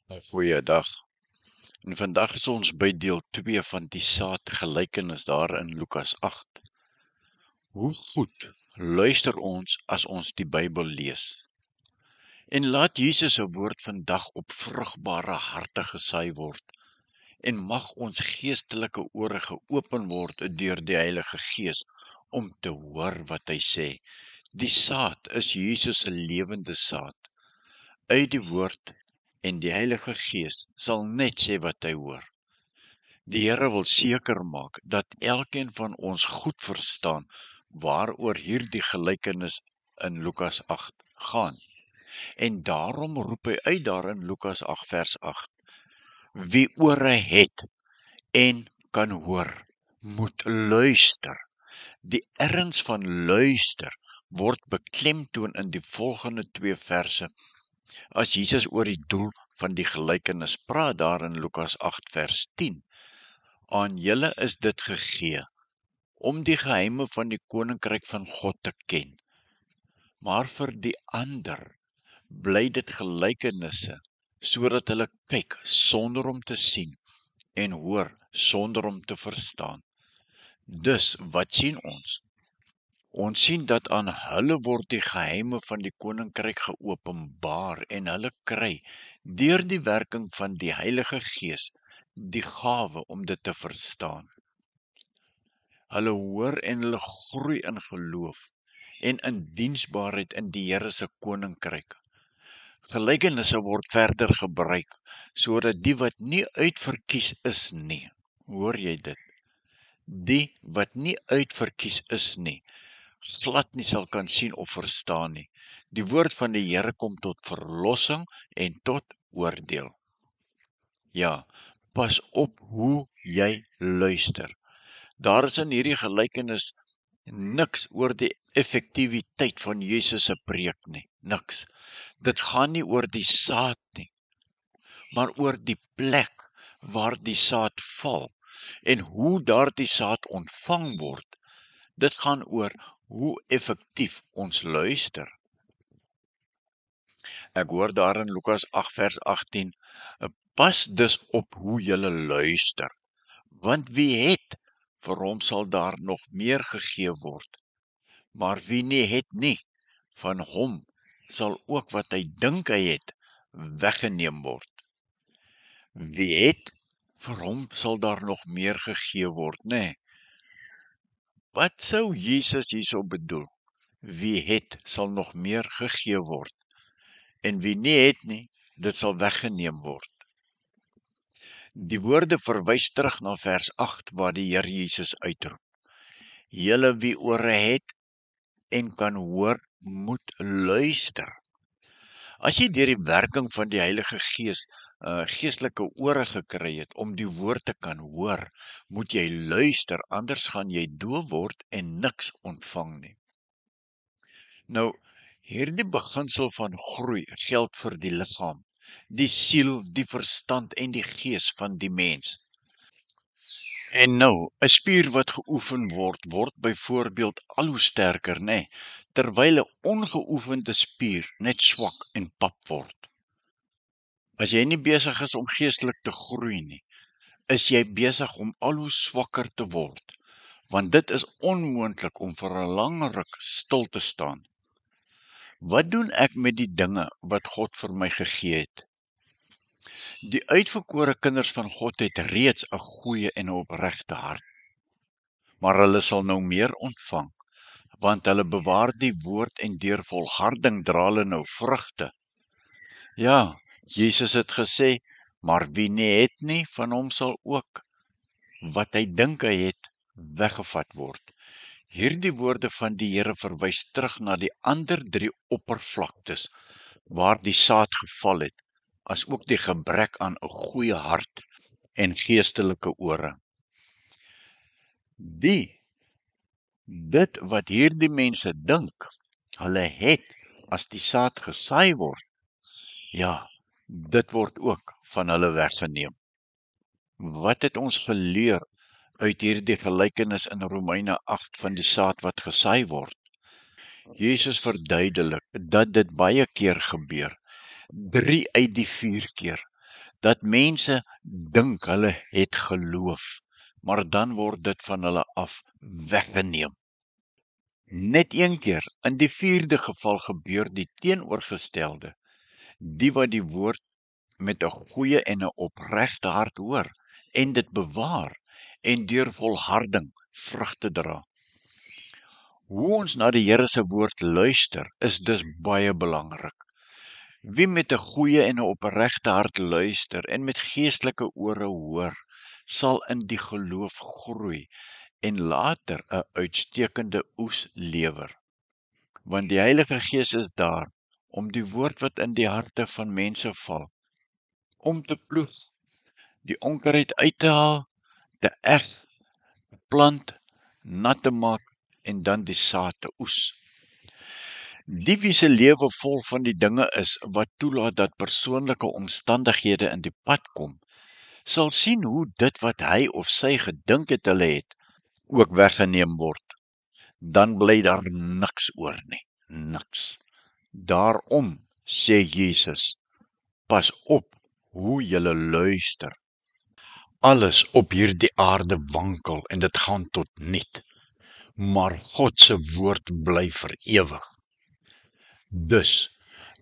Goeiedag. En vandag is ons by deel 2 van die saadgelykenis daar in Lukas 8. Hoe goed luister ons as ons die Bybel lees? En laat Jesus se woord vandag op vrugbare harte gesaai word. En mag ons geestelike ore geopen word deur die Heilige Gees om te hoor wat hy sê. Die saad is Jesus se lewende saad. Uit die woord en die Heilige Gees sal net sê wat hy hoor. Die Here wil seker maak dat elkeen van ons goed verstaan waaroor hierdie gelykenis in Lukas 8 gaan. En daarom roep hy uit daar in Lukas 8 vers 8. Wie ore het en kan hoor, moet luister. Die erns van luister word beklemtoon in die volgende 2 verse. As Jesus oor die doel van die gelykenis praat daar in Lukas 8 vers 10, aan julle is dit gegee, om die geheime van die koninkryk van God te ken. Maar vir die ander bly dit gelykenisse, sodat hulle kyk sonder om te sien en hoor sonder om te verstaan. Dus wat sien ons? Ons sien dat aan hulle word die geheime van die koninkryk geopenbaar en hulle kry deur die werking van die Heilige Gees die gawe om dit te verstaan. Hulle hoor en hulle groei in geloof en in diensbaarheid in die Here se koninkryk. Gelykenisse word verder gebruik sodat die wat nie uitverkies is nie, hoor jy dit? Die wat nie uitverkies is nie, glad nie sal kan sien of verstaan nie. Die woord van die Here kom tot verlossing en tot oordeel. Ja, pas op hoe jy luister. Daar is in hierdie gelykenis niks oor die effektiwiteit van Jesus se preek nie, niks. Dit gaan nie oor die saad nie, maar oor die plek waar die saad val en hoe daardie saad ontvang word. Dit gaan oor hoe effektief ons luister. Ek hoor daar in Lukas 8 vers 18, pas dus op hoe julle luister, want wie het, vir hom sal daar nog meer gegee word, maar wie nie het nie, van hom sal ook wat hy dink hy het, weggeneem word. Wie het, vir hom sal daar nog meer gegee word, nê? Wat sou Jesus hierso bedoel? Wie het, sal nog meer gegee word, en wie nie het nie, dit sal weggeneem word. Die woorde verwys terug na vers 8 waar die Here Jesus uitroep. Julle wie ore het en kan hoor, moet luister. As jy deur die werking van die Heilige Gees geestelike ore gekry het om die woord te kan hoor, moet jy luister, anders gaan jy doof word en niks ontvang nie. Nou, hierdie beginsel van groei geld vir die liggaam, die siel, die verstand en die gees van die mens. En nou, 'n spier wat geoefen word byvoorbeeld al hoe sterker, nê, terwyl 'n ongeoefende spier net swak en pap word. As jy nie besig is om geestelik te groei nie, is jy besig om al hoe swakker te word, want dit is onmoontlik om vir 'n lang ruk stil te staan. Wat doen ek met die dinge wat God vir my gegee het? Die uitverkore kinders van God het reeds 'n goeie en opregte hart. Maar hulle sal nou meer ontvang, want hulle bewaar die woord en deur volharding dra hulle nou vrugte. Ja, Jesus het gesê, maar wie nie het nie, van hom sal ook wat hy dink hy het, weggevat word. Hierdie woorde van die Here verwys terug na die ander 3 oppervlaktes waar die saad geval het, as ook die gebrek aan 'n goeie hart en geestelike ore. Dit wat hierdie mense dink, hulle het as die saad gesaai word, ja, dit word ook van hulle weggeneem. Wat het ons geleer uit hierdie gelykenis in Romeine 8 van die saad wat gesaai word? Jesus verduidelik dat dit baie keer gebeur, 3 uit die 4 keer, dat mense dink hulle het geloof, maar dan word dit van hulle af weggeneem. Net een keer, in die 4de geval gebeur die teenoorgestelde, die wat die woord met 'n goeie en 'n opregte hart hoor, en dit bewaar, en deur volharding vrugte dra. Hoe ons na die Here se woord luister, is dus baie belangrik. Wie met 'n goeie en 'n opregte hart luister en met geestelike ore hoor, sal in die geloof groei en later 'n uitstekende oes lewer. Want die Heilige Gees is daar om die woord wat in die harte van mense val, om te ploeg, die onkruid uit te haal, te eg, te plant, nat te maak en dan die saad te oes. Die wie se lewe vol van die dinge is wat toelaat dat persoonlike omstandighede in die pad kom, sal sien hoe dit wat hy of sy gedink het hulle het, ook weggeneem word. Dan bly daar niks oor nie, niks. Daarom sê Jesus, pas op hoe julle luister. Alles op hierdie aarde wankel en dit gaan tot niet, maar God se woord bly vir ewig. Dus,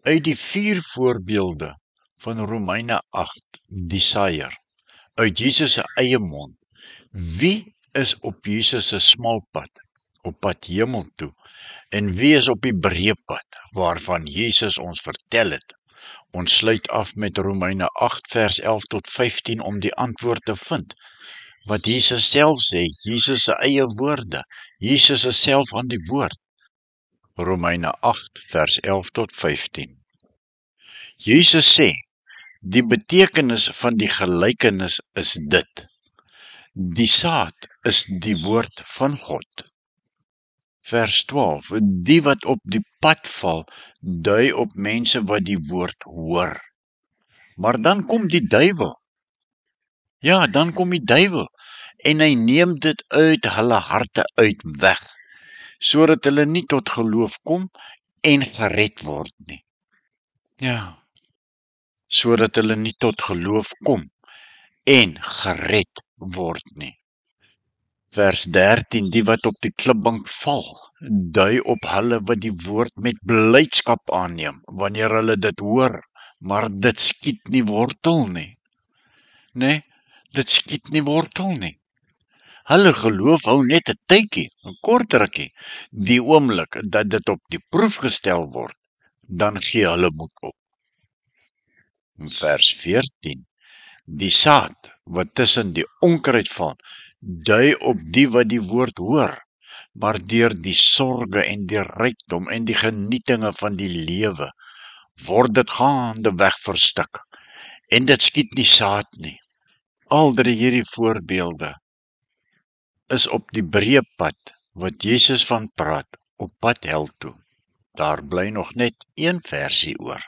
uit die 4 voorbeelde van Romeine 8, die saaier, uit Jesus se eie mond, wie is op Jesus se smal pad, op pad hemel toe, en wie is op die breë pad, waarvan Jesus ons vertel het? Ons sluit af met Romeine 8 vers 11 tot 15 om die antwoord te vind. Wat Jesus self sê, Jesus se eie woorde, Jesus is self aan die woord. Romeine 8 vers 11 tot 15. Jesus sê, die betekenis van die gelykenis is dit. Die saad is die woord van God. Vers 12, die wat op die pad val, dui op mense wat die woord hoor. Maar dan kom die duiwel. Ja, dan kom die duiwel, en hy neem dit uit hulle harte uit weg, sodat hulle nie tot geloof kom en gered word nie. Ja, sodat hulle nie tot geloof kom en gered word nie. Vers 13, die wat op die klipbank val, dui op hulle wat die woord met blydskap aanneem, wanneer hulle dit hoor, maar dit skiet nie wortel nie. Nee, dit skiet nie wortel nie. Hulle geloof hou net 'n tydjie, 'n kort rukkie, die oomblik dat dit op die proef gestel word, dan gee hulle moed op. Vers 14, die saad wat tussen die onkruid val, dui op die wat die woord hoor, maar deur die sorge en die rykdom en die genietinge van die lewe, word dit gaandeweg verstik, en dit skiet nie saad nie. Al drie hierdie voorbeelde is op die breë pad, wat Jesus van praat, op pad hel toe. Daar bly nog net een versie oor.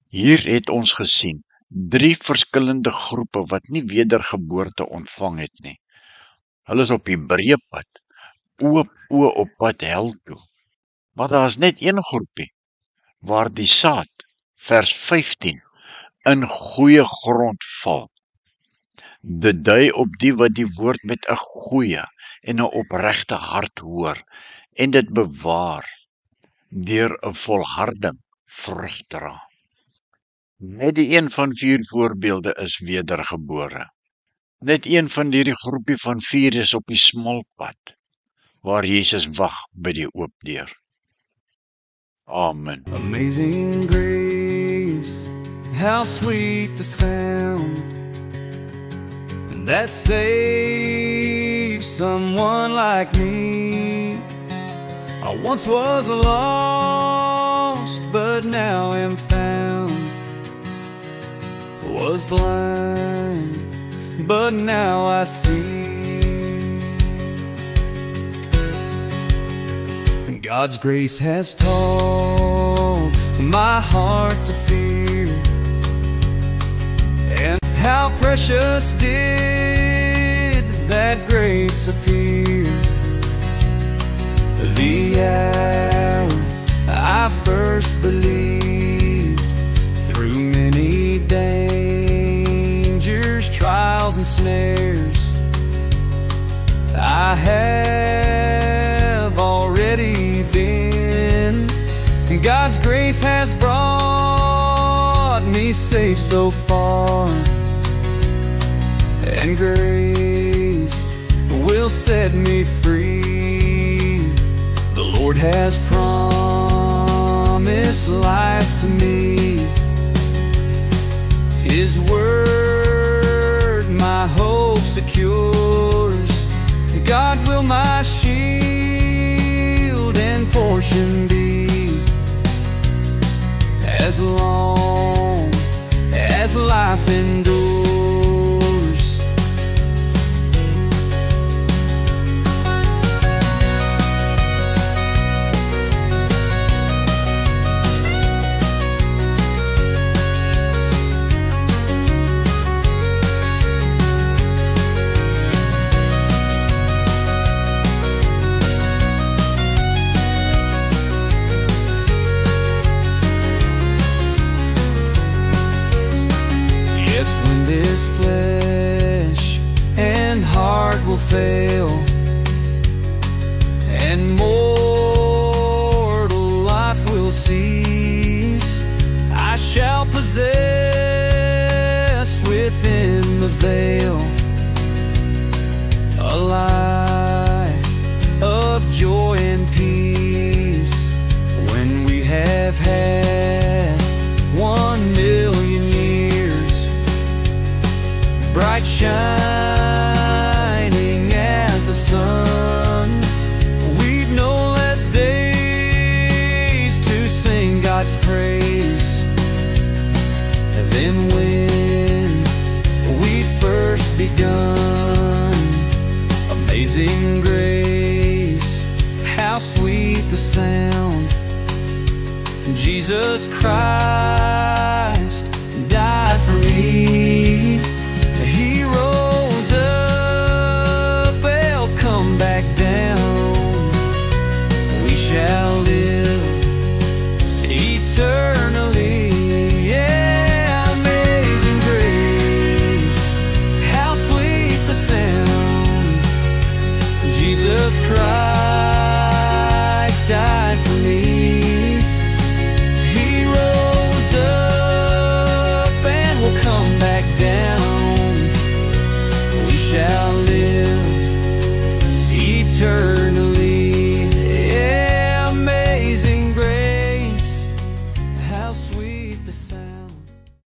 Hier het ons gesien, 3 verskillende groepe wat nie wedergeboorte ontvang het nie. Hulle is op die breë pad, oop op pad hel toe. Maar daar is net een groepie, waar die saad, vers 15, in goeie grond val. Dit dui op die wat die woord met 'n goeie en 'n opregte hart hoor, en dit bewaar, deur 'n volharding vrug dra. Net die een van 4 voorbeelde is wedergebore. Net een van hierdie groepie van 4 is op die smal pad, waar Jesus wag by die oop deur. Amen. Amazing grace, how sweet the sound that saves someone like me. I once was lost, but now am found. Was blind, but now I see. God's grace has taught my heart to fear, and how precious did that grace appear. The hour I first believed, through many days snares. I have already been. God's grace has brought me safe so far, and grace will set me free. The Lord has promised life to me. His word my hope secures. God will my shield and portion be, as long as life endures. Fail and mortal life will cease, I shall possess within the veil a life of joy and peace. When we have had 1,000,000 years, bright shining as the sun, we've no less days to sing God's praise than when we first begun. Amazing grace, how sweet the sound, Jesus Christ